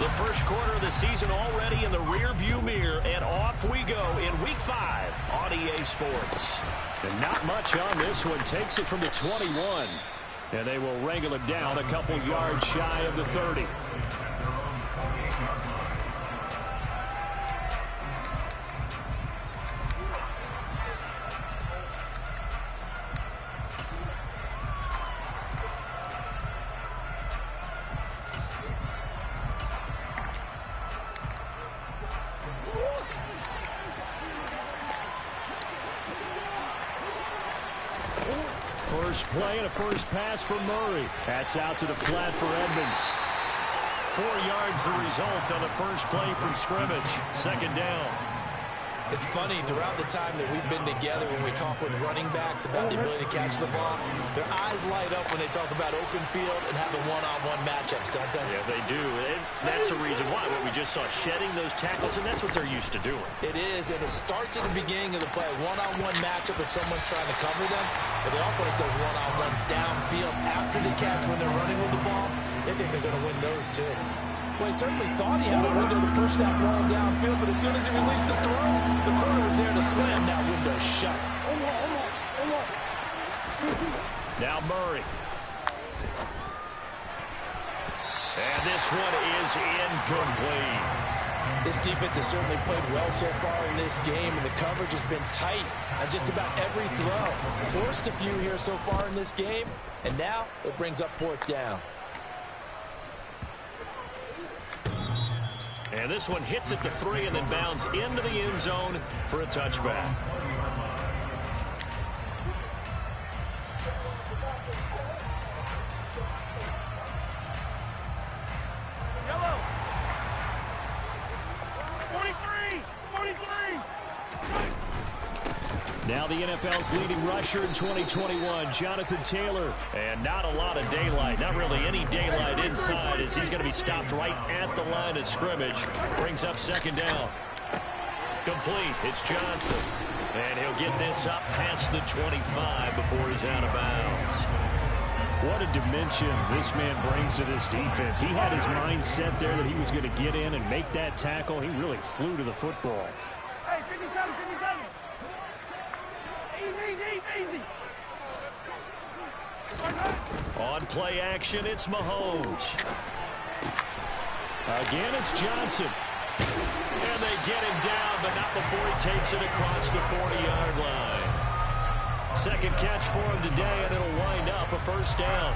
The first quarter of the season already in the rearview mirror, and off we go in Week 5 on EA Sports. And not much on this one. Takes it from the 21. And they will wrangle it down a couple yards shy of the 30. First play and a first pass for Murray. That's out to the flat for Edmonds. 4 yards the result on the first play from scrimmage. Second down. It's funny, throughout the time that we've been together, when we talk with running backs about the ability to catch the ball, their eyes light up when they talk about open field and having one-on-one matchups, don't they? Yeah, they do. And that's the reason why. What we just saw, shedding those tackles, and that's what they're used to doing. It is, and it starts at the beginning of the play. One-on-one matchup if someone's trying to cover them, but they also like those one-on-ones downfield after the catch when they're running with the ball. They think they're going to win those, too. Well, he certainly thought he had a window to push that ball downfield, but as soon as he released the throw, the corner was there to slam that window shut. Now Murray. And this one is incomplete. This defense has certainly played well so far in this game, and the coverage has been tight on just about every throw. Forced a few here so far in this game, and now it brings up fourth down. And this one hits at the 3 and then bounds into the end zone for a touchback. Yellow. 43. 43. Now the NFL's leading rusher in 2021, Jonathan Taylor. And not a lot of daylight, not really any daylight inside, as he's going to be stopped right at the line of scrimmage. Brings up second down. Complete. It's Johnson. And he'll get this up past the 25 before he's out of bounds. What a dimension this man brings to this defense. He had his mind set there that he was going to get in and make that tackle. He really flew to the football. Hey, 57, 57. Easy. On play action, it's Mahomes. Again, it's Johnson. And they get him down, but not before he takes it across the 40-yard line. Second catch for him today, and it'll wind up a first down.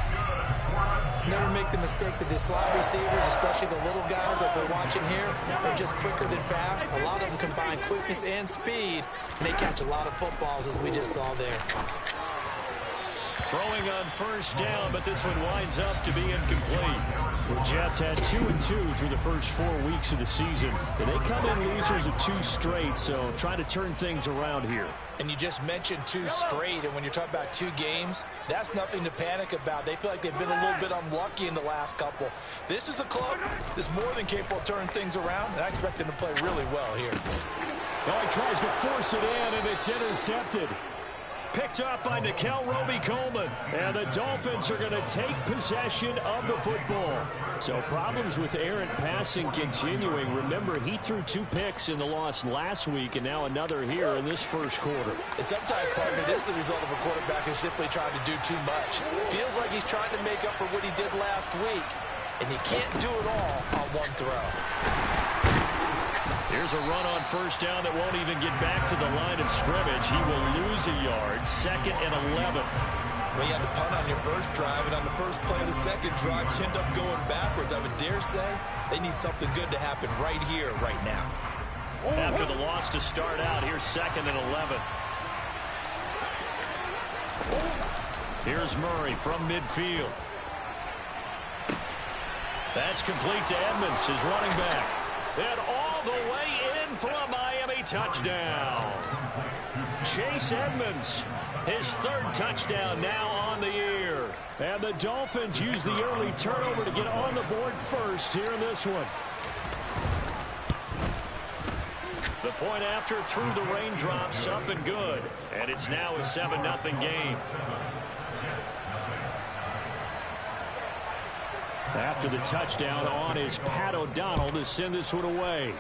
Never make the mistake that the slot receivers, especially the little guys like we're watching here, are just quicker than fast. A lot of them combine quickness and speed, and they catch a lot of footballs, as we just saw there. Throwing on first down, but this one winds up to be incomplete. The Jets had 2-2 through the first 4 weeks of the season. And they come in losers of 2 straight, so trying to turn things around here. And you just mentioned 2 straight, and when you're talking about 2 games, that's nothing to panic about. They feel like they've been a little bit unlucky in the last couple. This is a club that's more than capable of turning things around, and I expect them to play really well here. Well, he tries to force it in, and it's intercepted. Picked up by Nickel Roby-Coleman. And the Dolphins are going to take possession of the football. So problems with errant passing continuing. Remember, he threw 2 picks in the loss last week, and now another here in this first quarter. And sometimes, partner, this is the result of a quarterback who's simply trying to do too much. Feels like he's trying to make up for what he did last week, and he can't do it all on one throw. Here's a run on first down that won't even get back to the line of scrimmage. He will lose a yard. 2nd and 11. Well, you had to punt on your first drive, and on the first play of the second drive, you end up going backwards. I would dare say they need something good to happen right here, right now. After the loss to start out, here's 2nd and 11. Here's Murray from midfield. That's complete to Edmonds, his running back. And all the way in for a Miami touchdown. Chase Edmonds, his 3rd touchdown now on the year. And the Dolphins use the early turnover to get on the board first here in this one. The point after through the raindrops, up and good. And it's now a 7-0 game. After the touchdown on is Pat O'Donnell to send this one away.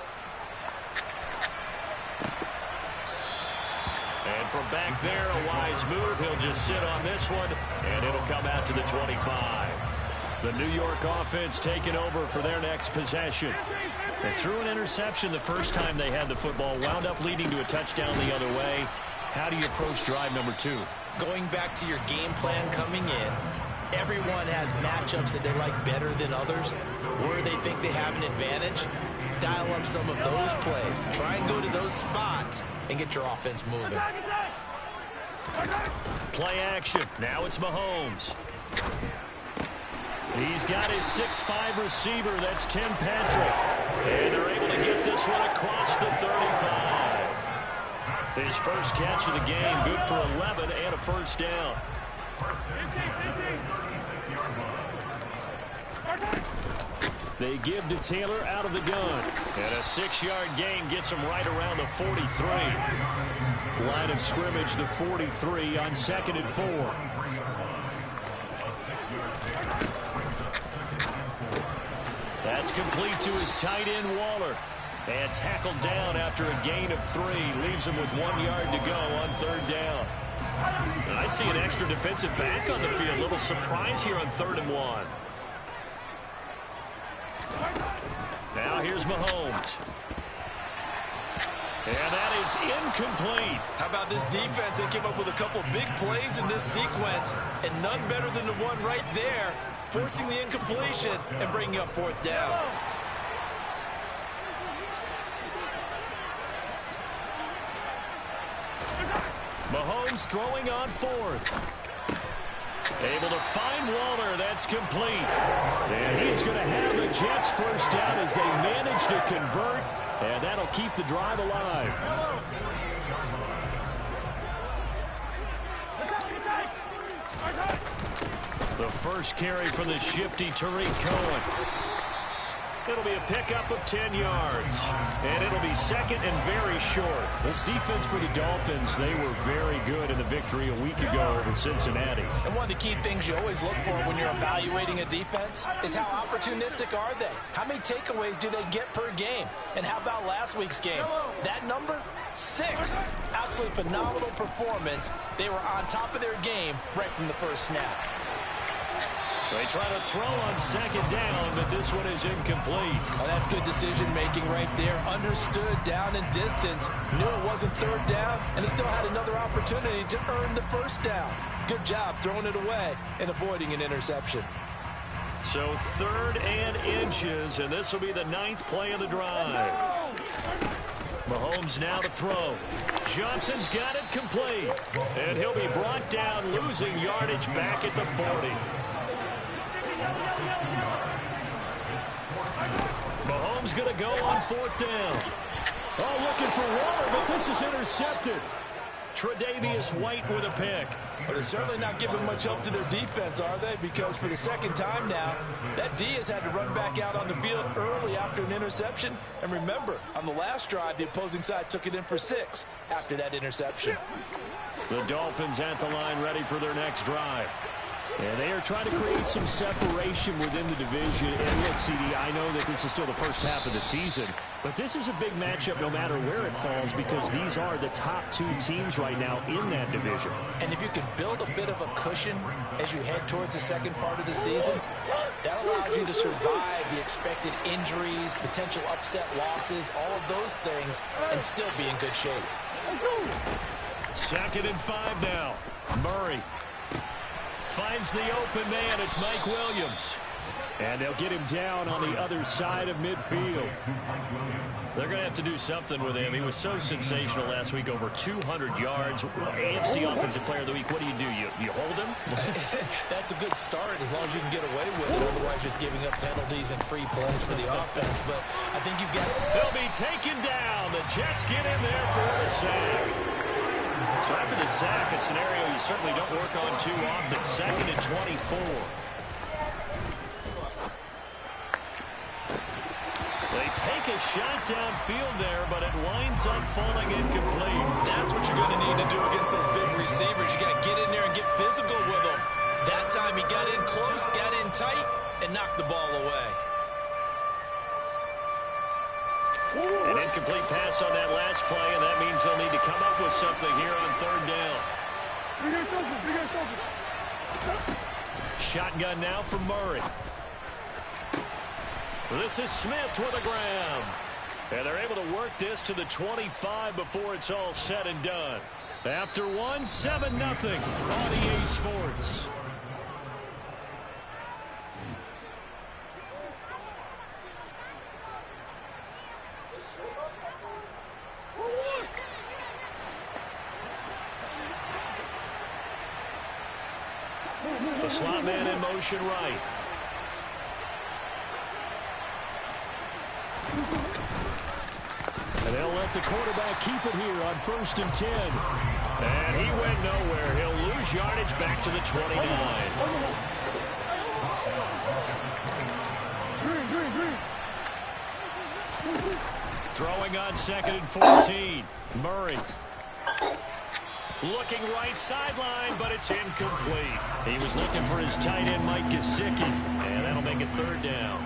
And from back there, a wise move. He'll just sit on this one, and it'll come out to the 25. The New York offense taking over for their next possession. They threw an interception the first time they had the football, wound up leading to a touchdown the other way. How do you approach drive number 2? Going back to your game plan coming in, everyone has matchups that they like better than others, where they think they have an advantage. Dial up some of those plays. Try and go to those spots and get your offense moving. Play action. Now it's Mahomes. He's got his 6'5" receiver. That's Tim Patrick. And they're able to get this one across the 35. His first catch of the game, good for 11 and a first down. They give to Taylor out of the gun. And a 6-yard gain gets him right around the 43. Line of scrimmage, the 43 on 2nd and 4. That's complete to his tight end, Waller. And tackled down after a gain of 3. Leaves him with 1 yard to go on 3rd down. And I see an extra defensive back on the field. Little surprise here on 3rd and 1. Now here's Mahomes. And that is incomplete. How about this defense? They came up with a couple big plays in this sequence, and none better than the one right there, forcing the incompletion and bringing up 4th down. Mahomes throwing on 4th. Able to find Waller. That's complete. And he's going to have the Jets first down as they manage to convert. And that'll keep the drive alive. The first carry for the shifty Tariq Cohen. It'll be a pickup of 10 yards. And it'll be 2nd and very short. This defense for the Dolphins, they were very good in the victory a week ago over Cincinnati. And one of the key things you always look for when you're evaluating a defense is how opportunistic are they? How many takeaways do they get per game? And how about last week's game? That number? 6. Absolutely phenomenal performance. They were on top of their game right from the first snap. They try to throw on 2nd down, but this one is incomplete. Oh, that's good decision-making right there. Understood down and distance. Knew it wasn't 3rd down, and he still had another opportunity to earn the first down. Good job throwing it away and avoiding an interception. So 3rd and inches, and this will be the 9th play of the drive. Mahomes now to throw. Johnson's got it complete. And he'll be brought down, losing yardage back at the 40. Mahomes going to go on 4th down. Oh, looking for Waller, but this is intercepted. Tre'Davious White with a pick. But they're certainly not giving much help to their defense, are they? Because for the 2nd time now, that D has had to run back out on the field early after an interception. And remember, on the last drive, the opposing side took it in for 6 after that interception. The Dolphins at the line, ready for their next drive. And they are trying to create some separation within the division. And look, CD, I know that this is still the first half of the season, but this is a big matchup no matter where it falls because these are the top 2 teams right now in that division. And if you can build a bit of a cushion as you head towards the second part of the season, that allows you to survive the expected injuries, potential upset losses, all of those things, and still be in good shape. 2nd and 5 now. Murray finds the open man. It's Mike Williams. And they'll get him down on the other side of midfield. They're going to have to do something with him. He was so sensational last week, over 200 yards. AFC Offensive Player of the Week. What do? You hold him? That's a good start as long as you can get away with it. Otherwise, just giving up penalties and free plays for the offense. But I think you've got it. He'll be taken down. The Jets get in there for the sack. So after the sack, a scenario you certainly don't work on too often. 2nd and 24. They take a shot downfield there, but it winds up falling incomplete. That's what you're going to need to do against those big receivers. You got to get in there and get physical with them. That time he got in close, got in tight, and knock the ball away. An incomplete pass on that last play, and that means they'll need to come up with something here on third down. Shotgun now for Murray. This is Smith with a grab. And they're able to work this to the 25 before it's all said and done. After one, 7-0 on EA Sports. The slot man in motion right. And they'll let the quarterback keep it here on 1st and 10. And he went nowhere. He'll lose yardage back to the 29. Throwing on 2nd and 14. Murray. Looking right sideline, but it's incomplete. He was looking for his tight end, Mike Gesicki, and that'll make it 3rd down.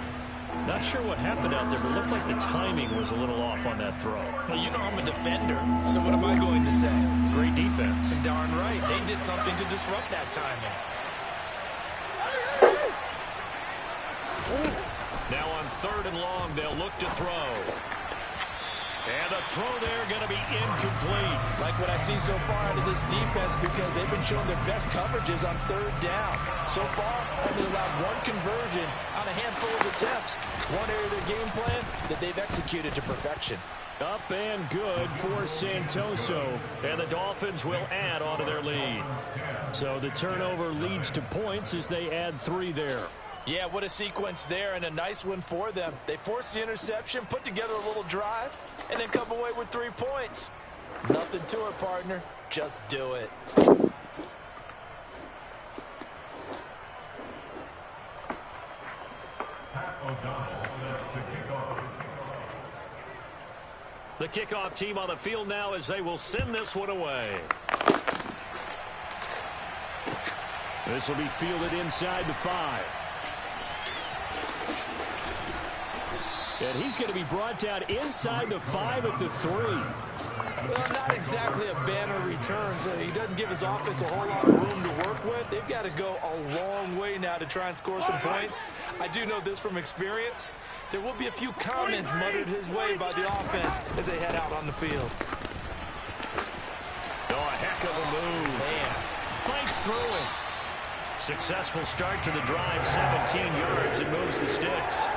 Not sure what happened out there, but it looked like the timing was a little off on that throw. Well, you know I'm a defender, so what am I going to say? Great defense. Darn right. They did something to disrupt that timing. Now on 3rd and long, they'll look to throw. And the throw there going to be incomplete. Like what I see so far out of this defense, because they've been showing their best coverages on 3rd down. So far, only allowed one conversion on a handful of attempts. One area of their game plan that they've executed to perfection. Up and good for Santoso. And the Dolphins will add onto their lead. So the turnover leads to points as they add 3 there. Yeah, what a sequence there, and a nice one for them. They forced the interception, put together a little drive, and then come away with 3 points. Nothing to it, partner. Just do it. The kickoff team on the field now as they will send this one away. This will be fielded inside the 5. And he's going to be brought down inside the 5 at the 3. Well, not exactly a banner return, so he doesn't give his offense a whole lot of room to work with. They've got to go a long way now to try and score some points. I do know this from experience. There will be a few comments muttered his way by the offense as they head out on the field. Oh, a heck of a move. Man. Fights through it. Successful start to the drive, 17 yards, and moves the sticks.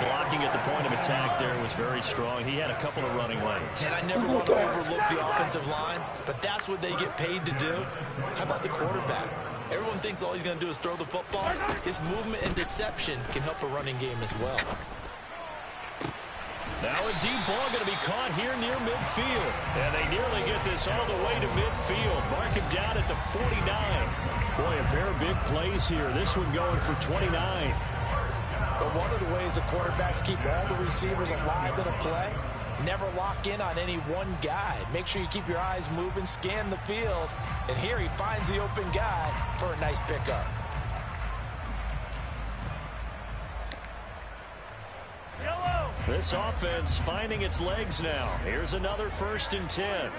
Blocking at the point of attack there was very strong. He had a couple of running lanes. And I never want to overlook the offensive line, but that's what they get paid to do. How about the quarterback? Everyone thinks all he's going to do is throw the football. His movement and deception can help a running game as well. Now a deep ball going to be caught here near midfield. And they nearly get this all the way to midfield. Mark him down at the 49. Boy, a pair of big plays here. This one going for 29. But one of the ways the quarterbacks keep all the receivers alive in a play, never lock in on any one guy. Make sure you keep your eyes moving, scan the field. And here he finds the open guy for a nice pickup. This offense finding its legs now. Here's another 1st and 10.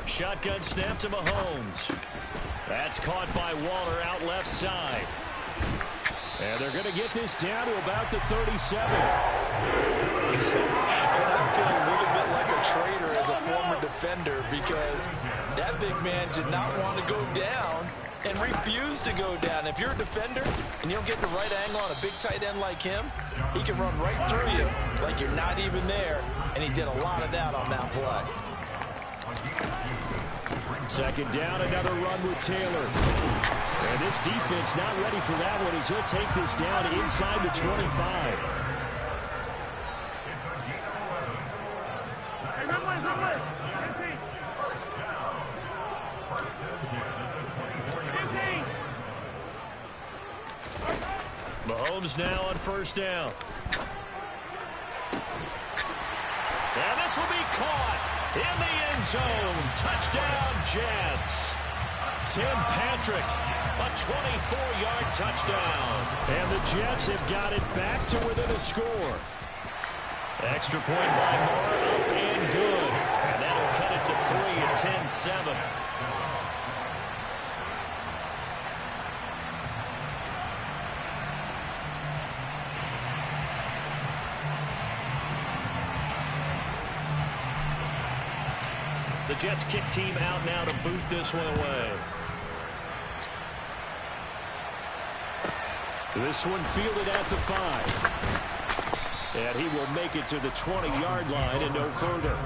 Shotgun snap to Mahomes. That's caught by Waller out left side. And they're going to get this down to about the 37. I feel a little bit like a traitor as a former defender because that big man did not want to go down and refused to go down. If you're a defender and you don't get the right angle on a big tight end like him, he can run right through you like you're not even there, and he did a lot of that on that play. 2nd down, another run with Taylor. And this defense not ready for that one as he'll take this down inside the 25. Mahomes now on 1st down. And this will be caught in the end zone. Touchdown, Jets. Tim Patrick A 24-yard touchdown. And the Jets have got it back to within a score. Extra point by Moore, up and good. And that'll cut it to 3 at 10-7. The Jets kick team out now to boot this one away. This one fielded at the 5. And he will make it to the 20-yard line and no further.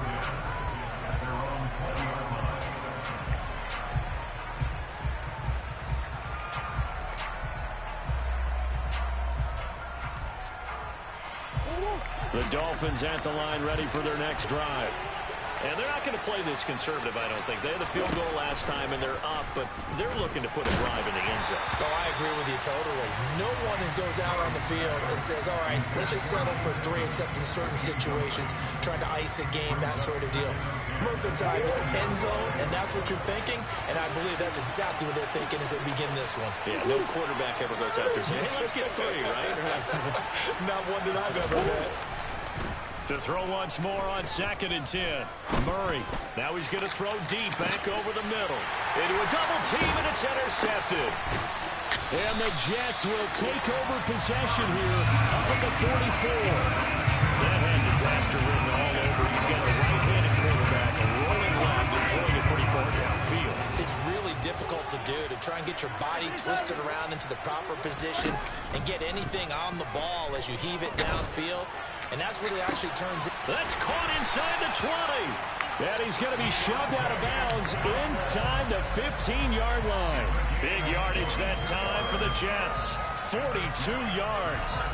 The Dolphins at the line ready for their next drive. And they're not going to play this conservative, I don't think. They had the field goal last time, and they're up, but they're looking to put a drive in the end zone. Oh, I agree with you totally. No one goes out on the field and says, all right, let's just settle for 3, except in certain situations, trying to ice a game, that sort of deal. Most of the time, it's end zone, and that's what you're thinking, and I believe that's exactly what they're thinking as they begin this one. Yeah, no quarterback ever goes out there saying, hey, let's get 3, right? Not one that I've ever met. To throw once more on 2nd and 10. Murray. Now he's going to throw deep back over the middle. Into a double team, and it's intercepted. And the Jets will take over possession here up at the 44. That had disaster written all over. You've got a right-handed quarterback rolling left and throwing it pretty far downfield. It's really difficult to do, to try and get your body twisted around into the proper position and get anything on the ball as you heave it downfield. And that's what it actually turns in. That's caught inside the 20. And he's going to be shoved out of bounds inside the 15-yard line. Big yardage that time for the Jets. 42 yards.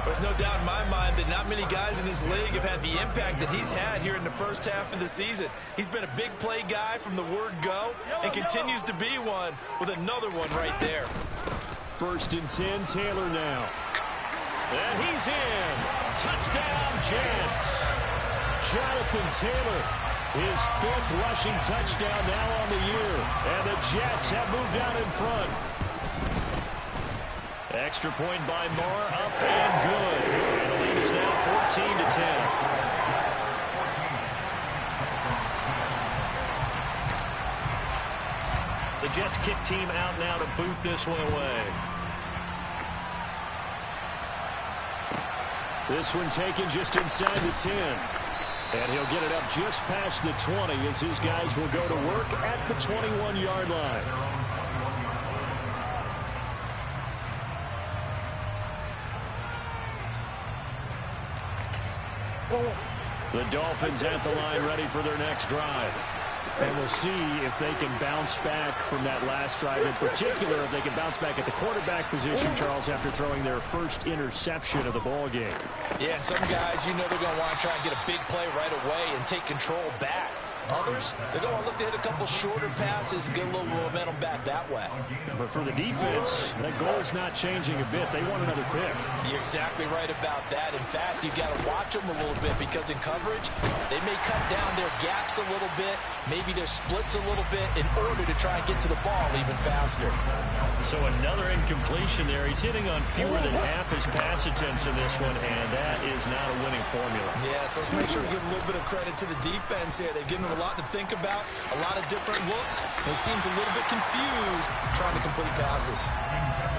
There's no doubt in my mind that not many guys in this league have had the impact that he's had here in the first half of the season. He's been a big play guy from the word go and continues to be one with another one right there. 1st and 10, Taylor now. And he's in. Touchdown, Jets. Jonathan Taylor, his 5th rushing touchdown now on the year. And the Jets have moved out in front. Extra point by Moore, up and good. And the lead is now 14-10. The Jets kick team out now to boot this one away. This one taken just inside the 10. And he'll get it up just past the 20 as his guys will go to work at the 21-yard line. The Dolphins at the line ready for their next drive. And we'll see if they can bounce back from that last drive. In particular, if they can bounce back at the quarterback position, Charles, after throwing their first interception of the ball game. Yeah, and some guys, you know they're going to want to try and get a big play right away and take control back. Others, they're going to look to hit a couple shorter passes and get a little momentum back that way. But for the defense, that goal's not changing a bit. They want another pick. You're exactly right about that. In fact, you've got to watch them a little bit because in coverage, they may cut down their gaps a little bit, maybe their splits a little bit in order to try and get to the ball even faster. So another incompletion there. He's hitting on fewer than half his pass attempts in this one, and that is not a winning formula. Yeah, so let's make sure to give a little bit of credit to the defense here. They've given him a lot to think about, a lot of different looks, and he seems a little bit confused trying to complete passes.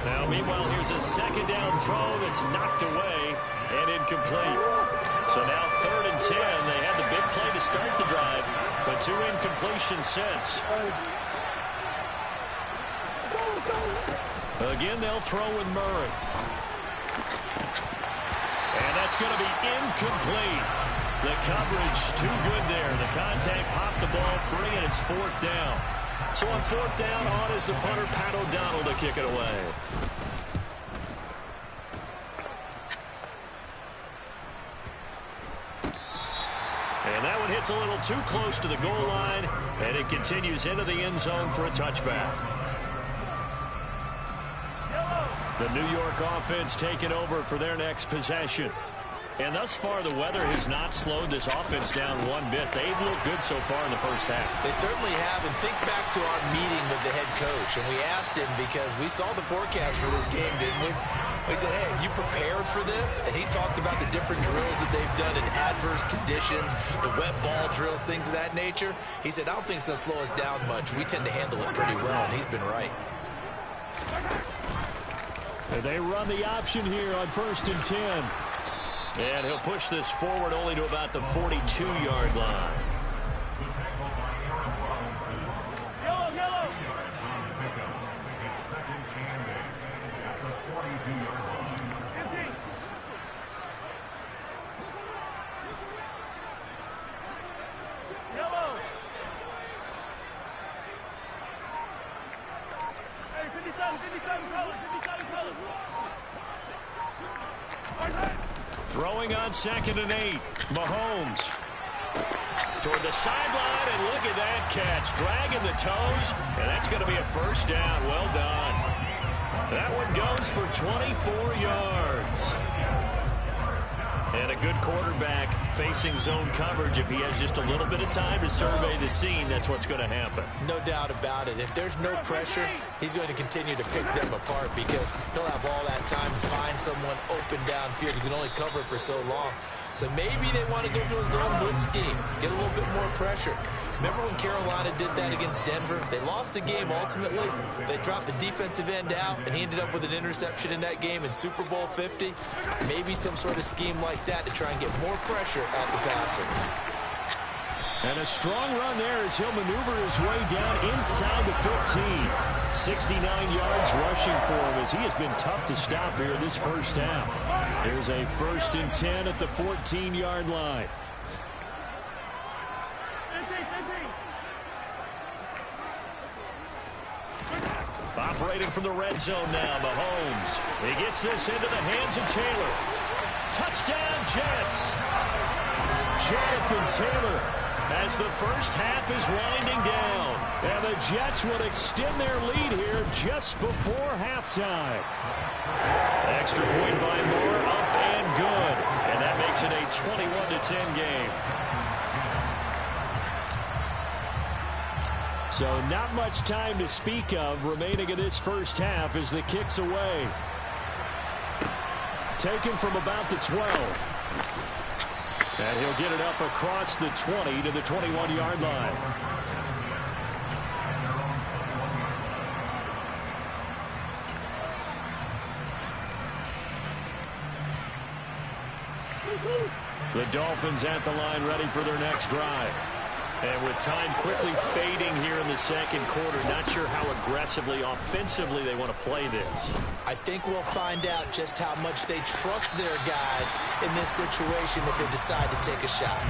Now, meanwhile, here's a 2nd down throw that's knocked away and incomplete. So now 3rd and 10. They had the big play to start the drive, but 2 incompletions since. Again, they'll throw with Murray. And that's going to be incomplete. The coverage too good there. The contact popped the ball free, and it's 4th down. So on 4th down, on is the punter, Pat O'Donnell, to kick it away. And that one hits a little too close to the goal line, and it continues into the end zone for a touchback. The New York offense taking over for their next possession. And thus far, the weather has not slowed this offense down one bit. They've looked good so far in the first half. They certainly have. And think back to our meeting with the head coach. And we asked him because we saw the forecast for this game, didn't we? We said, hey, have you prepared for this? And he talked about the different drills that they've done in adverse conditions, the wet ball drills, things of that nature. He said, I don't think it's going to slow us down much. We tend to handle it pretty well, and he's been right. And they run the option here on 1st and 10. And he'll push this forward only to about the 42-yard line. Yellow, yellow. Yellow. Hey, 57 colors, 57 colors. Throwing on 2nd and 8. Mahomes toward the sideline, and look at that catch. Dragging the toes, and that's going to be a first down. Well done. That one goes for 24 yards. And a good quarterback facing zone coverage. If he has just a little bit of time to survey the scene, that's what's going to happen. No doubt about it. If there's no pressure, he's going to continue to pick them apart because he'll have all that time to find someone open downfield. He can only cover for so long. So maybe they want to go to a zone blitz scheme, get a little bit more pressure. Remember when Carolina did that against Denver? They lost the game ultimately. They dropped the defensive end out, and he ended up with an interception in that game in Super Bowl 50. Maybe some sort of scheme like that to try and get more pressure at the passer. And a strong run there as he'll maneuver his way down inside the 15. 69 yards rushing for him as he has been tough to stop here in this first half. Here's a 1st and 10 at the 14-yard line. Operating from the red zone now, Mahomes. He gets this into the hands of Taylor. Touchdown, Jets. Jonathan Taylor as the first half is winding down. And the Jets will extend their lead here just before halftime. Extra point by Moore, up and good. And that makes it a 21-10 game. So not much time to speak of remaining in this first half as the kick's away. Taken from about the 12. And he'll get it up across the 20 to the 21-yard line. The Dolphins at the line ready for their next drive. And with time quickly fading here in the second quarter, not sure how aggressively, offensively they want to play this. I think we'll find out just how much they trust their guys in this situation if they decide to take a shot.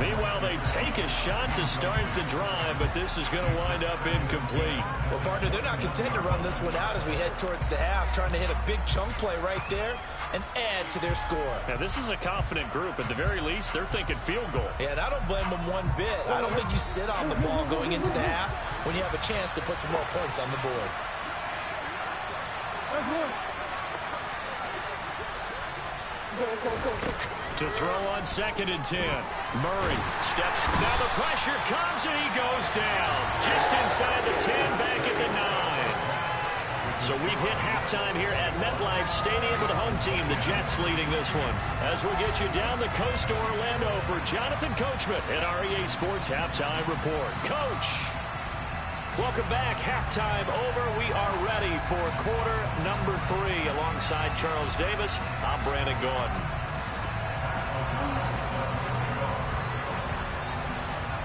Meanwhile, they take a shot to start the drive, but this is going to wind up incomplete. Well, partner, they're not content to run this one out as we head towards the half, trying to hit a big chunk play right there and add to their score. Now, this is a confident group. At the very least, they're thinking field goal. Yeah, and I don't blame them one bit. I don't think you sit on the ball going into the half when you have a chance to put some more points on the board. To throw on 2nd and 10. Murray steps. Now the pressure comes and he goes down. Just inside the 10, back at the 9. So we've hit halftime here at MetLife Stadium with the home team, the Jets, leading this one. As we'll get you down the coast to Orlando for Jonathan Coachman at REA Sports Halftime Report. Coach, welcome back. Halftime over. We are ready for quarter number 3. Alongside Charles Davis, I'm Brandon Gordon.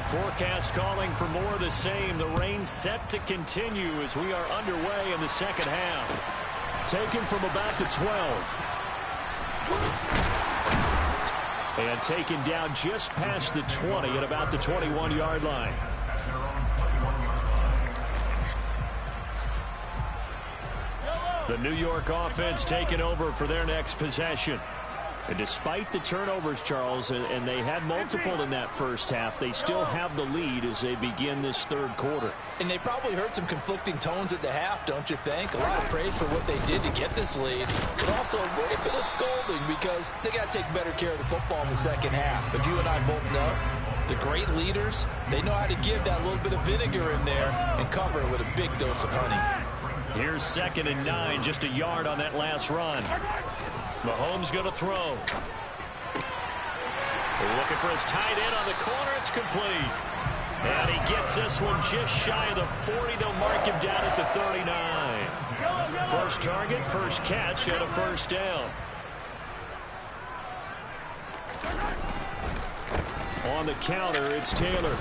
Forecast calling for more of the same. The rain set to continue as we are underway in the second half. Taken from about the 12. And taken down just past the 20 at about the 21-yard line. The New York offense taking over for their next possession. And despite the turnovers, Charles, and they had multiple in that first half, they still have the lead as they begin this third quarter. And they probably heard some conflicting tones at the half, don't you think? A lot of praise for what they did to get this lead, but also a little bit of scolding because they got to take better care of the football in the second half. But you and I both know the great leaders, they know how to give that little bit of vinegar in there and cover it with a big dose of honey. Here's 2nd and 9, just a yard on that last run. Mahomes going to throw. Looking for his tight end on the corner. It's complete. And he gets this one just shy of the 40. They'll mark him down at the 39. First target, first catch, and a first down. On the counter, it's Taylor.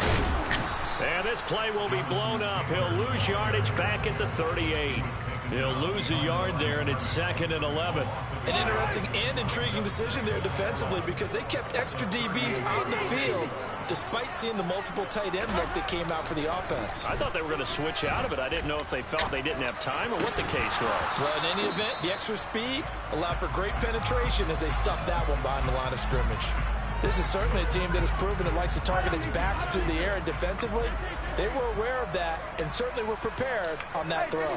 And this play will be blown up. He'll lose yardage back at the 38. He'll lose a yard there, and it's 2nd and 11. An interesting and intriguing decision there defensively because they kept extra DBs on the field despite seeing the multiple tight end look that came out for the offense. I thought they were going to switch out of it. I didn't know if they felt they didn't have time or what the case was. Well, in any event, the extra speed allowed for great penetration as they stuffed that one behind the line of scrimmage. This is certainly a team that has proven it likes to target its backs through the air, and defensively, they were aware of that and certainly were prepared on that throw.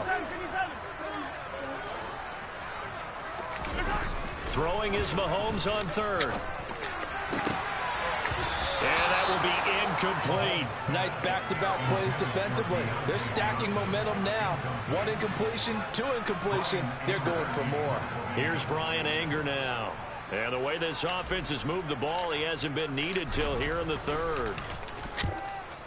Throwing is Mahomes on 3rd. And that will be incomplete. Nice back-to-back plays defensively. They're stacking momentum now. 1 incompletion, 2 incompletion. They're going for more. Here's Brian Anger now. And the way this offense has moved the ball, he hasn't been needed till here in the 3rd.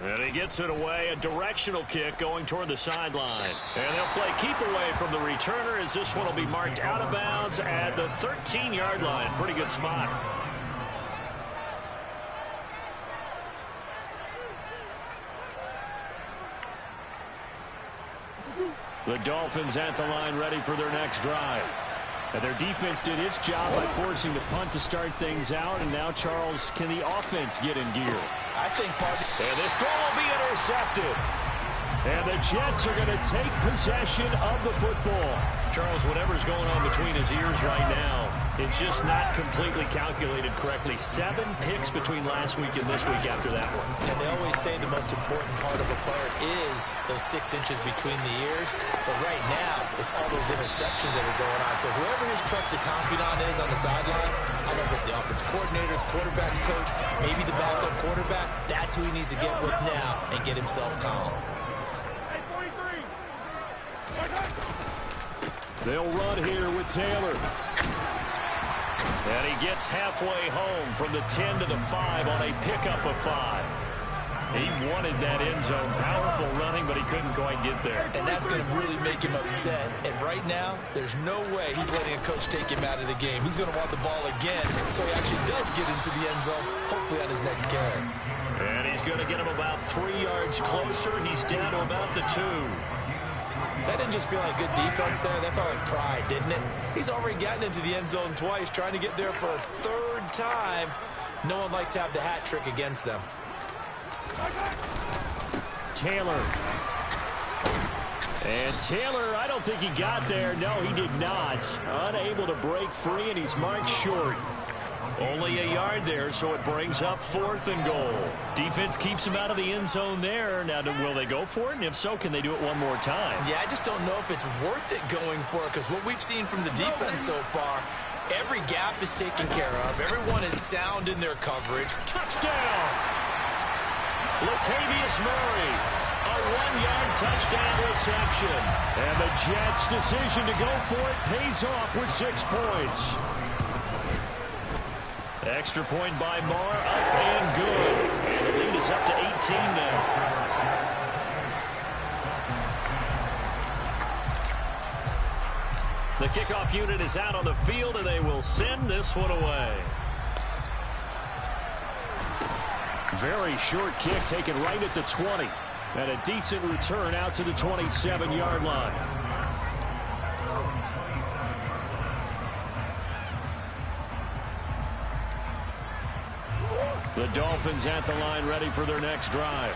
And he gets it away, a directional kick going toward the sideline. And they'll play keep away from the returner as this one will be marked out of bounds at the 13-yard line. Pretty good spot. The Dolphins at the line ready for their next drive. And their defense did its job by forcing the punt to start things out. And now, Charles, can the offense get in gear? I think and this throw will be intercepted. And the Jets are going to take possession of the football. Charles, whatever's going on between his ears right now, it's just not completely calculated correctly. 7 picks between last week and this week after that one. And they always say the most important part of a player is those 6 inches between the ears. But right now, it's all those interceptions that are going on. So whoever his trusted confidant is on the sidelines, I don't know if it's the offense coordinator, the quarterback's coach, maybe the backup quarterback, that's who he needs to get with now and get himself calm. They'll run here with Taylor. And he gets halfway home from the 10 to the 5 on a pickup of 5. He wanted that end zone. Powerful running, but he couldn't quite get there. And that's going to really make him upset. And right now, there's no way he's letting a coach take him out of the game. He's going to want the ball again, so he actually does get into the end zone, hopefully on his next carry. And he's going to get him about 3 yards closer. He's down to about the 2. That didn't just feel like good defense there. That felt like pride, didn't it? He's already gotten into the end zone twice, trying to get there for a 3rd time. No one likes to have the hat trick against them. Taylor. And Taylor, I don't think he got there. No, he did not. Unable to break free, and he's marked short. Only a yard there, so it brings up 4th and goal. Defense keeps him out of the end zone there. Now, will they go for it? And if so, can they do it one more time? Yeah, I just don't know if it's worth it going for it, because what we've seen from the defense so far, every gap is taken care of. Everyone is sound in their coverage. Touchdown! Latavius Murray, a 1-yard touchdown reception. And the Jets' decision to go for it pays off with 6 points. Extra point by Marr, up and good. And the lead is up to 18 now. The kickoff unit is out on the field, and they will send this one away. Very short kick taken right at the 20. And a decent return out to the 27-yard line. The Dolphins at the line ready for their next drive.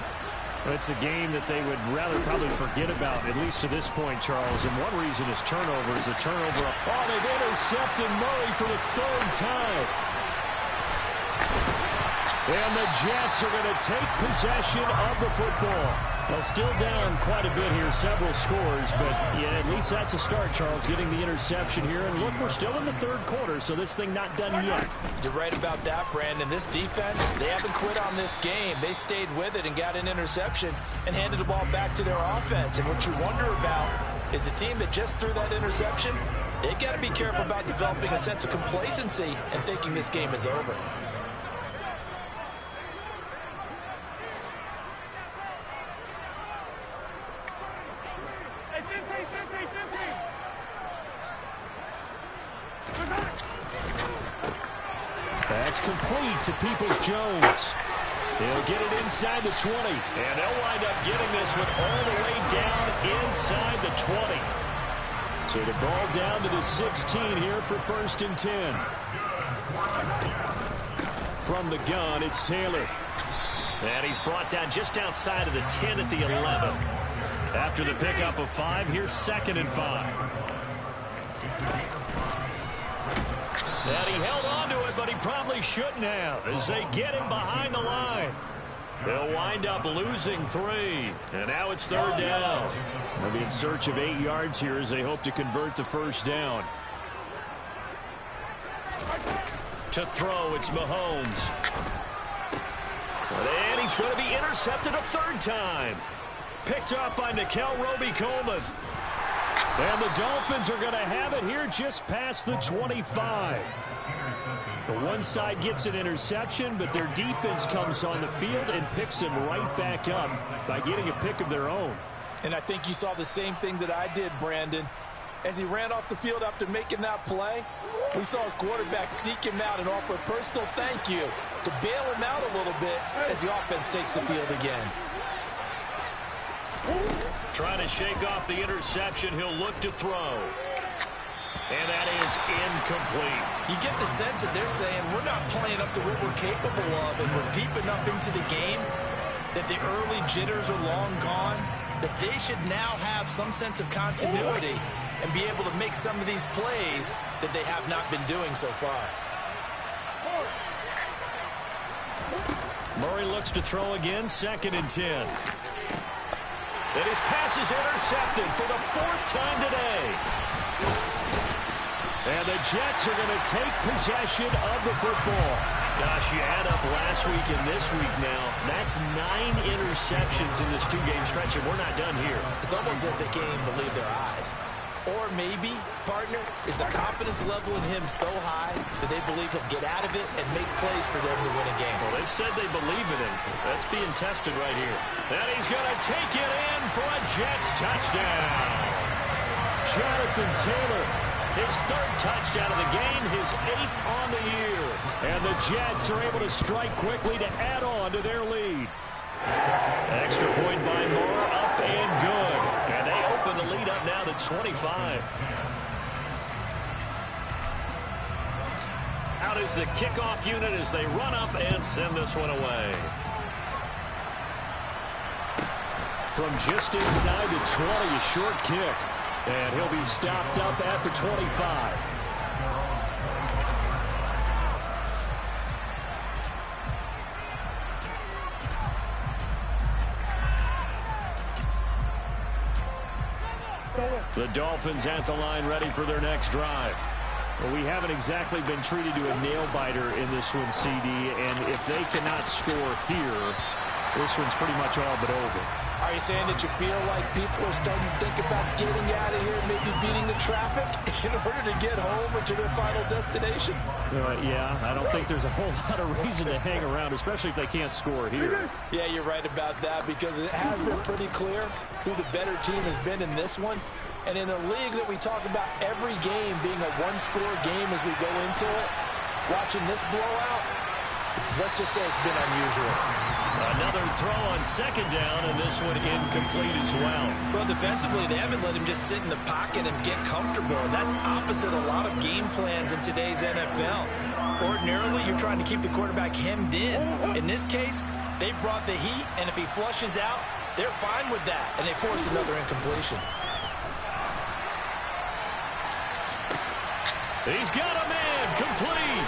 It's a game that they would rather probably forget about, at least to this point, Charles. And one reason is turnovers. A turnover. Oh, they've intercepted Murray for the third time. And the Jets are going to take possession of the football. Well, still down quite a bit here, several scores, but yeah, at least that's a start, Charles, getting the interception here. And look, we're still in the third quarter, so this thing not done yet. You're right about that, Brandon. This defense, they haven't quit on this game. They stayed with it and got an interception and handed the ball back to their offense. And what you wonder about is the team that just threw that interception, they've got to be careful about developing a sense of complacency and thinking this game is over. That's complete to Peoples-Jones. He'll get it inside the 20. And they'll wind up getting this one all the way down inside the 20. So the ball down to the 16 here for 1st and 10. From the gun, it's Taylor. And he's brought down just outside of the 10 at the 11. After the pickup of 5, here's 2nd and 5. And he held on to it, but he probably shouldn't have as they get him behind the line. They'll wind up losing 3. And now it's 3rd down. They'll be in search of 8 yards here as they hope to convert the 1st down. To throw, it's Mahomes. And he's going to be intercepted a 3rd time. Picked up by Nikel Roby-Coleman. And the Dolphins are going to have it here just past the 25. The one side gets an interception, but their defense comes on the field and picks him right back up by getting a pick of their own. And I think you saw the same thing that I did, Brandon. As he ran off the field after making that play, we saw his quarterback seek him out and offer a personal thank you to bail him out a little bit as the offense takes the field again. Trying to shake off the interception. He'll look to throw. And that is incomplete. You get the sense that they're saying we're not playing up to what we're capable of, and we're deep enough into the game that the early jitters are long gone, that they should now have some sense of continuity and be able to make some of these plays that they have not been doing so far. Murray looks to throw again, 2nd and 10. And his pass is intercepted for the 4th time today. And the Jets are going to take possession of the football. Gosh, you add up last week and this week now, that's 9 interceptions in this 2-game stretch, and we're not done here. It's almost like the game believed their eyes. Or maybe, partner, is the confidence level in him so high that they believe he'll get out of it and make plays for them to win a game. Well, they've said they believe in him. That's being tested right here. And he's going to take it in for a Jets touchdown. Jonathan Taylor, his 3rd touchdown of the game, his 8th on the year. And the Jets are able to strike quickly to add on to their lead. Extra point by Moore, up and good. And they open the lead up now to 25. Out is the kickoff unit as they run up and send this one away. From just inside the 20, a short kick. And he'll be stopped up at the 25. The Dolphins at the line ready for their next drive. Well, we haven't exactly been treated to a nail-biter in this one, CD, and if they cannot score here, this one's pretty much all but over. Are you saying that you feel like people are starting to think about getting out of here and maybe beating the traffic in order to get home or to their final destination? Yeah, I don't think there's a whole lot of reason to hang around, especially if they can't score here. Yeah, you're right about that because it has been pretty clear who the better team has been in this one. And in a league that we talk about every game being a one-score game as we go into it, watching this blowout, let's just say it's been unusual. Another throw on second down, and this one incomplete as well. Well, defensively, they haven't let him just sit in the pocket and get comfortable, and that's opposite a lot of game plans in today's NFL. Ordinarily, you're trying to keep the quarterback hemmed in. In this case, they brought the heat, and if he flushes out, they're fine with that, and they force another incompletion. He's got a man complete.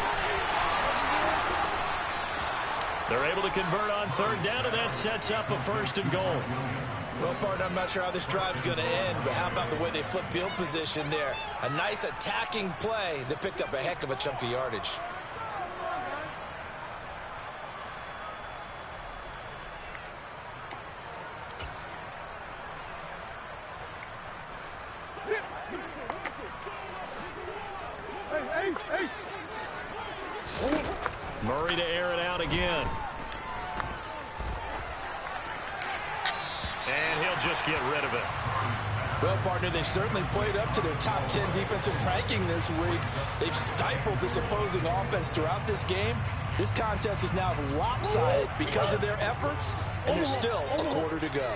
They're able to convert on third down, and that sets up a 1st and goal. Well, partner, I'm not sure how this drive's going to end, but how about the way they flip field position there? A nice attacking play that picked up a heck of a chunk of yardage. Murray to air it out again. And he'll just get rid of it. Well, partner, they've certainly played up to their top 10 defensive ranking this week. They've stifled this opposing offense throughout this game. This contest is now lopsided because of their efforts, and there's still a quarter to go.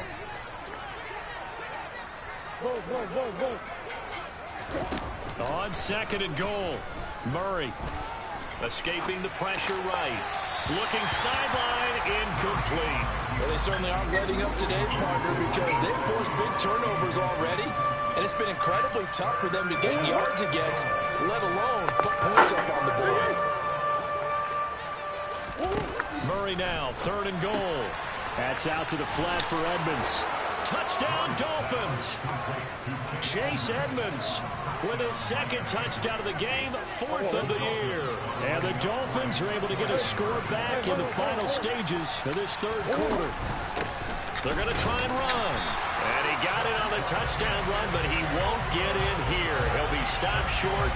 On 2nd and goal, Murray escaping the pressure right. Looking sideline, incomplete. Well, they certainly aren't letting up today, partner, because they've forced big turnovers already, and it's been incredibly tough for them to get yards against, let alone put points up on the board. Murray now, 3rd and goal. That's out to the flat for Edmonds. Touchdown, Dolphins. Chase Edmonds with his 2nd touchdown of the game, 4th of the year. And the Dolphins are able to get a score back in the final stages of this 3rd quarter. They're going to try and run. And he got it on the touchdown run, but he won't get in here. He'll be stopped short,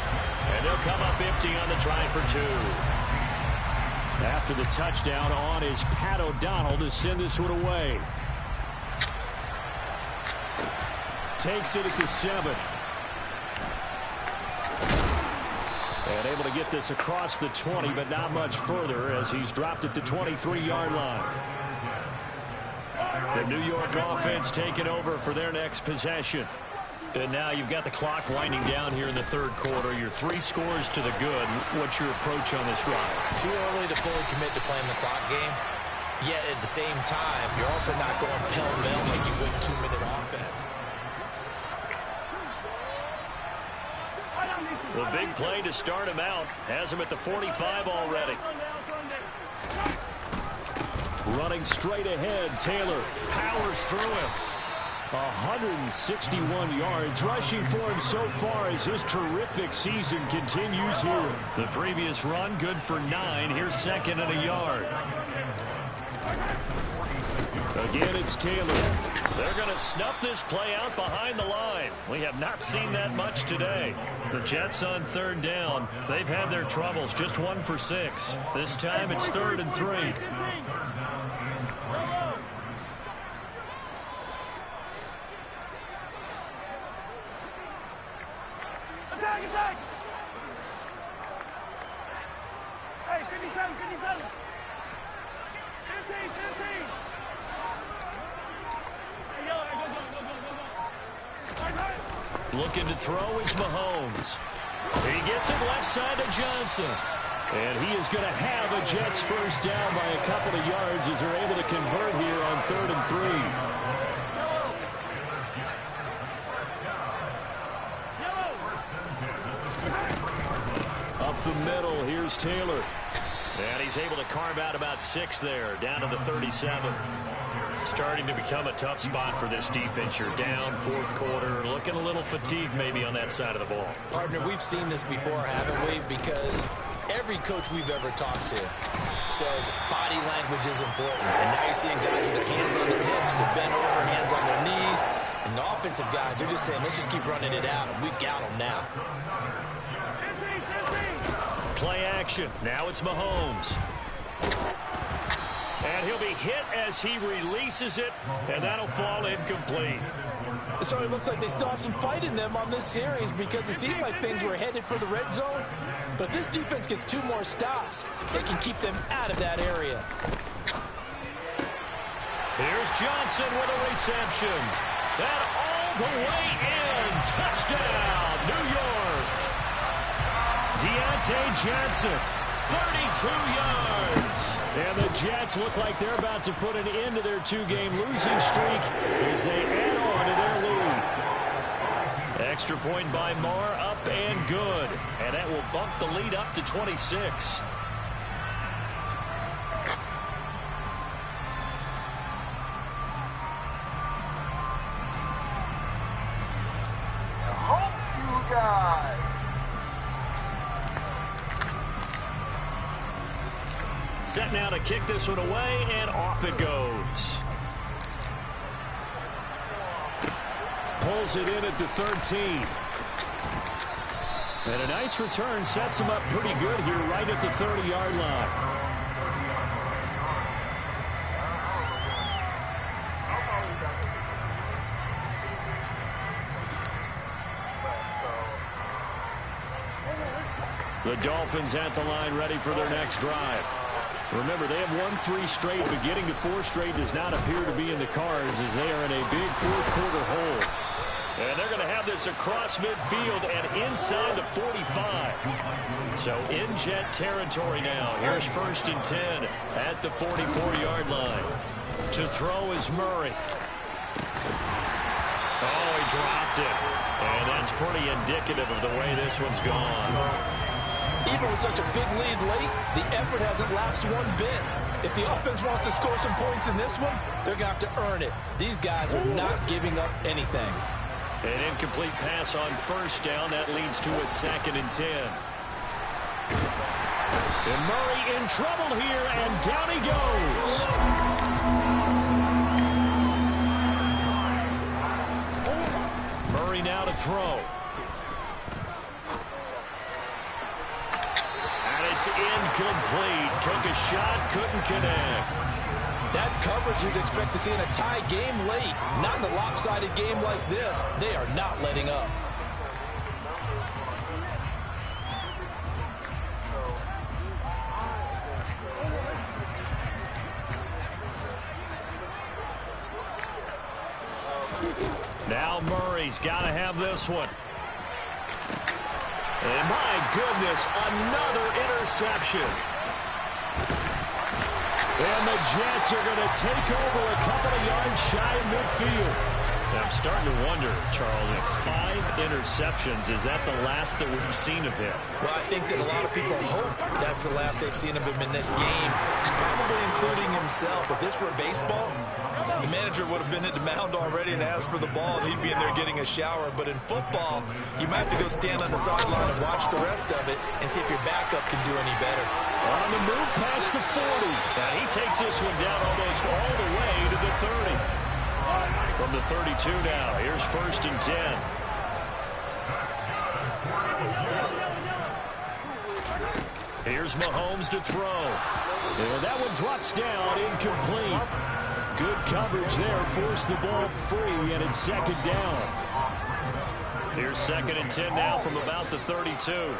and they'll come up empty on the try for 2. After the touchdown on is Pat O'Donnell to send this one away. Takes it at the 7. And able to get this across the 20, but not much further as he's dropped it to 23-yard line. The New York offense taking over for their next possession. And now you've got the clock winding down here in the 3rd quarter. You're 3 scores to the good. What's your approach on this drive? Too early to fully commit to playing the clock game. Yet at the same time, you're also not going pell-mell like you would 2-minute offense. Well, big play to start him out. Has him at the 45 already. Running straight ahead, Taylor powers through him. 161 yards rushing for him so far as his terrific season continues here. The previous run good for 9. Here's 2nd and a yard. Again, it's Taylor. They're going to snuff this play out behind the line. We have not seen that much today. The Jets on 3rd down. They've had their troubles. Just 1 for 6. This time it's 3rd and 3. Attack, attack! Hey, 57, 57! 15, 15! Hey, yo, go, go, go, go, go, go! Right, right. Looking to throw is Mahomes. He gets it left side to Johnson. And he is going to have a Jets 1st down by a couple of yards as they're able to convert here on 3rd and 3. Up the middle, here's Taylor. And he's able to carve out about 6 there, down to the 37. Starting to become a tough spot for this defense. You're down 4th quarter, looking a little fatigued maybe on that side of the ball. Partner, we've seen this before, haven't we? Because every coach we've ever talked to says body language is important. And now you're seeing guys with their hands on their hips, they're bent over, hands on their knees. And the offensive guys, they're just saying, let's just keep running it out, and we've got them now. Play action. Now it's Mahomes. And he'll be hit as he releases it, and that'll fall incomplete. So it looks like they still have some fight in them on this series because it seemed like things were headed for the red zone. But this defense gets 2 more stops. They can keep them out of that area. Here's Johnson with a reception. That all the way in. Touchdown, New York. Deontay Johnson, 32 yards. And the Jets look like they're about to put an end to their two-game losing streak as they add on to their lead. Extra point by Marr, up and good. And that will bump the lead up to 26. Set now to kick this one away, and off it goes. Pulls it in at the 13. And a nice return sets him up pretty good here right at the 30-yard line. The Dolphins at the line ready for their next drive. Remember, they have won 3 straight, but getting to 4 straight does not appear to be in the cards as they are in a big fourth-quarter hole. And they're going to have this across midfield and inside the 45. So in Jet territory now. Here's 1st and 10 at the 44-yard line. To throw is Murray. Oh, he dropped it. And that's pretty indicative of the way this one's gone. Even with such a big lead late, the effort hasn't lapsed one bit. If the offense wants to score some points in this one, they're going to have to earn it. These guys are not giving up anything. An incomplete pass on 1st down. That leads to a 2nd and 10. And Murray in trouble here, and down he goes. Murray now to throw. It's incomplete. Took a shot, couldn't connect. That's coverage you'd expect to see in a tie game late. Not in a lopsided game like this. They are not letting up. Now Murray's got to have this one. And my goodness, another interception. And the Jets are going to take over a couple of yards shy of midfield. I'm starting to wonder, Charles, if 5 interceptions, is that the last that we've seen of him? Well, I think that a lot of people hope that's the last they've seen of him in this game, probably including himself. If this were baseball, the manager would have been at the mound already and asked for the ball, and he'd be in there getting a shower. But in football, you might have to go stand on the sideline and watch the rest of it and see if your backup can do any better. On the move past the 40. Now he takes this one down almost all the way to the 30. From the 32 now, here's 1st and 10. Here's Mahomes to throw. And that one drops down, incomplete. Good coverage there, forced the ball free, and it's 2nd down. Here's 2nd and 10 now from about the 32.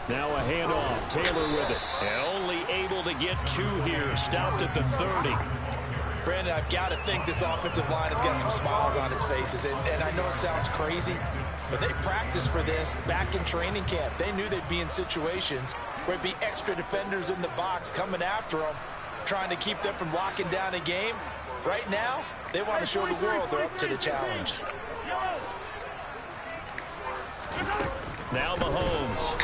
Now a handoff, Taylor with it. And only able to get 2 here, stopped at the 30. Brandon, I've got to think this offensive line has got some smiles on its faces. And I know it sounds crazy, but they practiced for this back in training camp. They knew they'd be in situations where it'd be extra defenders in the box coming after them, trying to keep them from locking down a game. Right now, they want to show the world they're up to the challenge. Now Mahomes.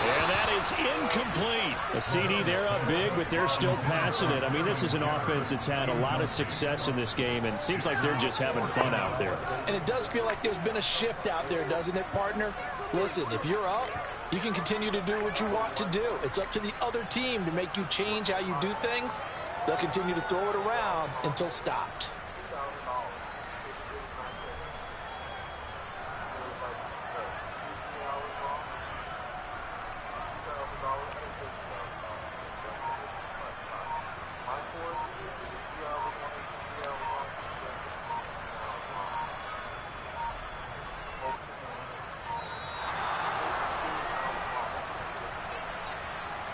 And that is incomplete. A CD, they're up big, but they're still passing it. I mean, this is an offense that's had a lot of success in this game, and it seems like they're just having fun out there. And it does feel like there's been a shift out there, doesn't it, partner? Listen, if you're up, you can continue to do what you want to do. It's up to the other team to make you change how you do things. They'll continue to throw it around until stopped.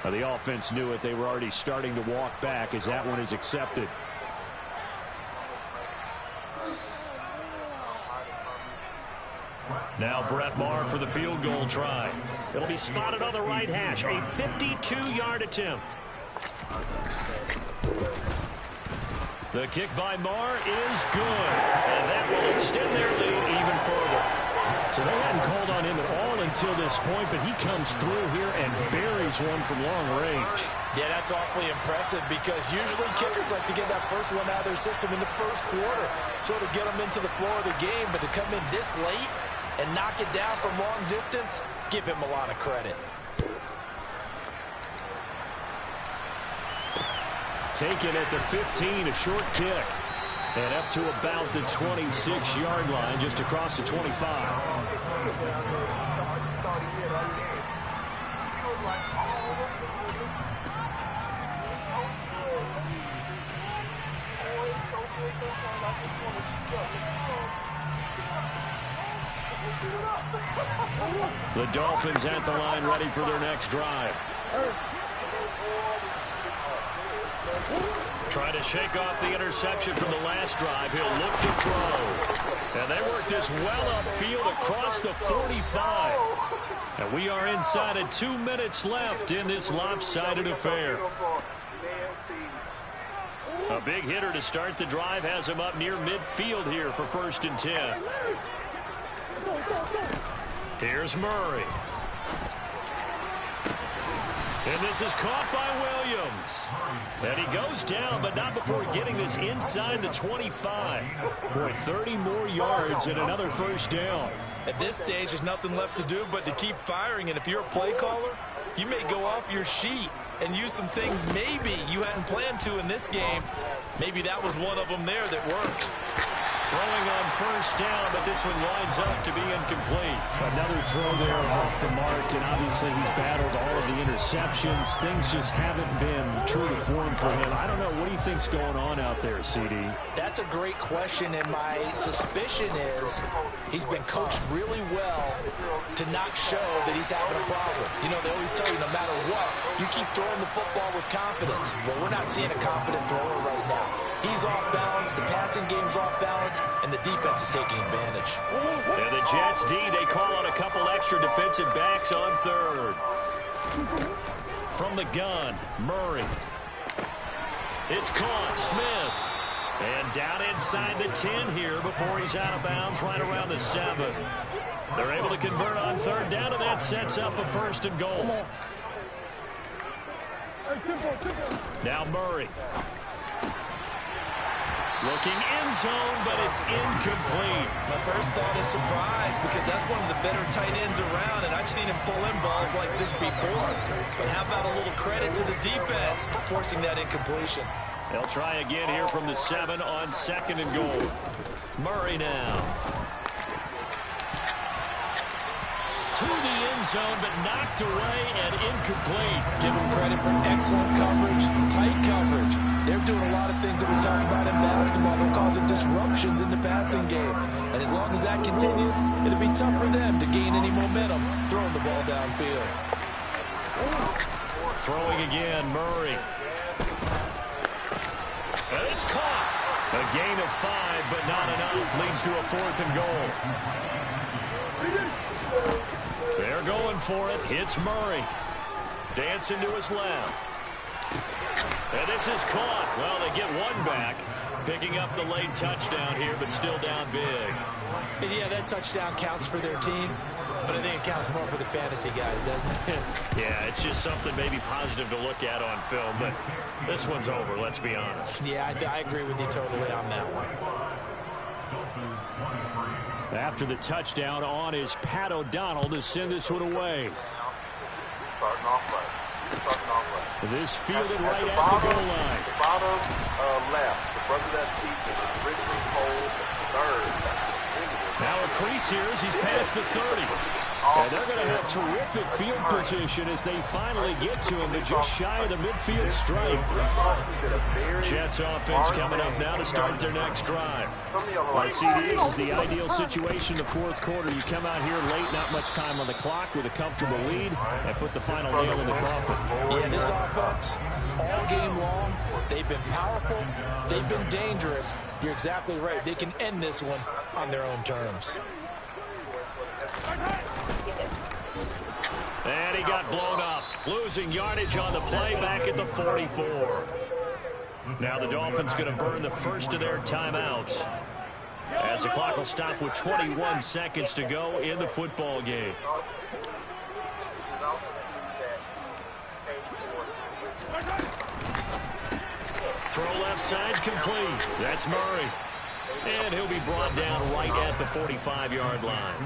Well, the offense knew it. They were already starting to walk back as that one is accepted. Now Brett Maher for the field goal try. It'll be spotted on the right hash. A 52-yard attempt. The kick by Maher is good. And that will extend their lead even further. So they hadn't called on him at all until this point, but he comes through here and buries one from long range. Yeah, that's awfully impressive because usually kickers like to get that first one out of their system in the first quarter, sort of get them into the flow of the game, but to come in this late and knock it down from long distance, give him a lot of credit. Taken at the 15, a short kick. And up to about the 26-yard line, just across the 25. The Dolphins at the line, ready for their next drive. Trying to shake off the interception from the last drive. He'll look to throw. And they work this well upfield across the 45. And we are inside of 2 minutes left in this lopsided affair. A big hitter to start the drive has him up near midfield here for 1st and 10. Here's Murray. And this is caught by Williams. And he goes down, but not before getting this inside the 25. Boy, 30 more yards and another 1st down. At this stage, there's nothing left to do but to keep firing. And if you're a play caller, you may go off your sheet and use some things maybe you hadn't planned to in this game. Maybe that was one of them there that worked. Throwing on 1st down, but this one winds up to be incomplete. Another throw there off the mark, and obviously he's battled all of the interceptions. Things just haven't been true to form for him. I don't know. What do you think's going on out there, CD? That's a great question, and my suspicion is he's been coached really well to not show that he's having a problem. You know, they always tell you no matter what, you keep throwing the football with confidence. Well, we're not seeing a confident thrower right now. He's off balance, the passing game's off balance, and the defense is taking advantage. And the Jets D, they call on a couple extra defensive backs on 3rd. From the gun, Murray. It's caught, Smith. And down inside the 10 here before he's out of bounds right around the 7. They're able to convert on 3rd down, and that sets up a 1st and goal. Now Murray. Looking end zone, but it's incomplete. My first thought is surprise because that's one of the better tight ends around, and I've seen him pull in balls like this before. But how about a little credit to the defense forcing that incompletion? They'll try again here from the 7 on 2nd and goal. Murray now. To the end zone, but knocked away and incomplete. Give him credit for excellent coverage, tight coverage. They're doing a lot of things that we talk about in basketball. They're causing disruptions in the passing game. And as long as that continues, it'll be tough for them to gain any momentum throwing the ball downfield. Throwing again, Murray. And it's caught. A gain of 5, but not enough. Leads to a 4th and goal. They're going for it. Hits Murray. Dancing to his left. And this is caught. Well, they get one back. Picking up the late touchdown here, but still down big. And yeah, that touchdown counts for their team, but I think it counts more for the fantasy guys, doesn't it? Yeah, it's just something maybe positive to look at on film, but this one's over, let's be honest. Yeah, I agree with you totally on that one. After the touchdown, on is Pat O'Donnell to send this one away. Starting off right. This fielded right at the goal line. The bottom left, the front of that piece is originally hold 3rd. Now a crease here as he's past the 30. And they're going to have terrific field position as they finally get to him. They're just shy of the midfield stripe. Jets offense coming up now to start their next drive. I see this is the ideal situation in the fourth quarter. You come out here late, not much time on the clock with a comfortable lead, and put the final nail in the coffin. Yeah, this offense, all game long, they've been powerful, they've been dangerous. You're exactly right. They can end this one on their own terms. And he got blown up, losing yardage on the play back at the 44. Now the Dolphins going to burn the first of their timeouts, as the clock will stop with 21 seconds to go in the football game. Throw left side complete. That's Murray. And he'll be brought down right at the 45-yard line.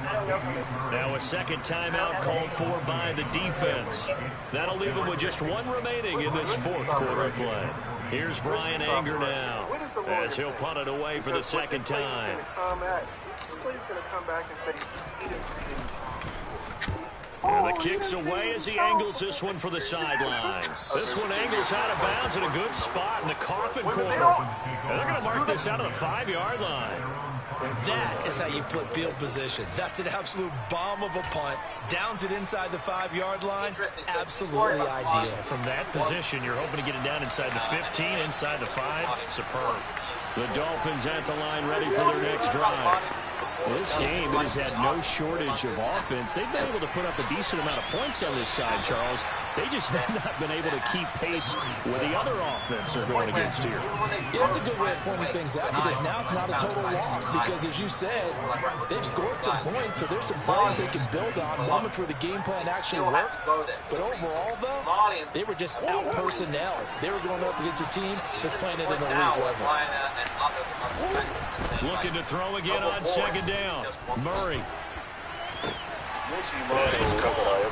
Now a second timeout called for by the defense. That'll leave him with just one remaining in this fourth quarter play. Here's Brian Anger now, as he'll punt it away for the second time. And the kick's away as he angles this one for the sideline. This one angles out of bounds in a good spot in the coffin corner. And they're going to mark this out of the 5-yard line. That is how you flip field position. That's an absolute bomb of a punt. Downs it inside the 5-yard line. Absolutely ideal. From that position, you're hoping to get it down inside the 15, inside the 5. Superb. The Dolphins at the line ready for their next drive. This game has had no shortage of offense. They've been able to put up a decent amount of points on this side, Charles. They just have not been able to keep pace with the other offense they're going against here. Yeah, that's a good way of pointing things out, because now it's not a total loss, because as you said, they've scored some points, so there's some plays they can build on, moments where the game plan actually worked. But overall, though, they were just out-personnel. They were going up against a team that's playing at an elite level. Looking to throw again on second down. Murray.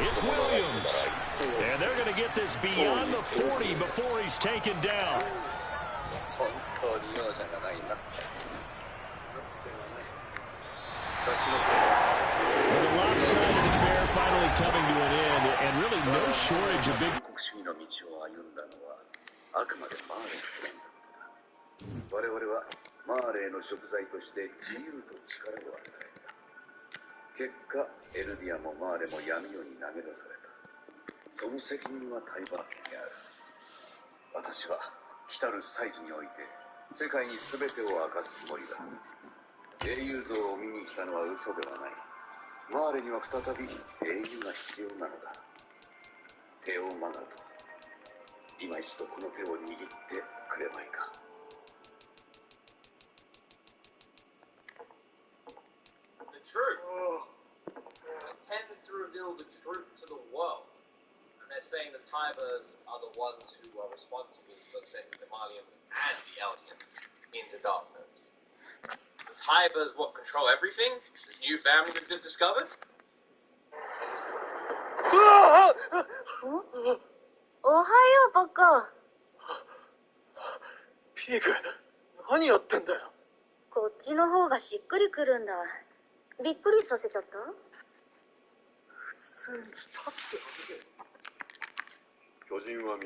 It's Williams. And they're going to get this beyond the 40 before he's taken down. With a lopsided affair finally coming to an end, and really no shortage of big... The truth to the world, and they're saying the Tybers are the ones who are responsible for setting the Malians and the aliens into darkness. The Tybers what control everything? This new family we've just discovered? おはよう、バカ。ピーク、何やってんだよ。こっちの方がしっくりくるんだ。びっくりさせちゃった？普通に立って歩け。巨人は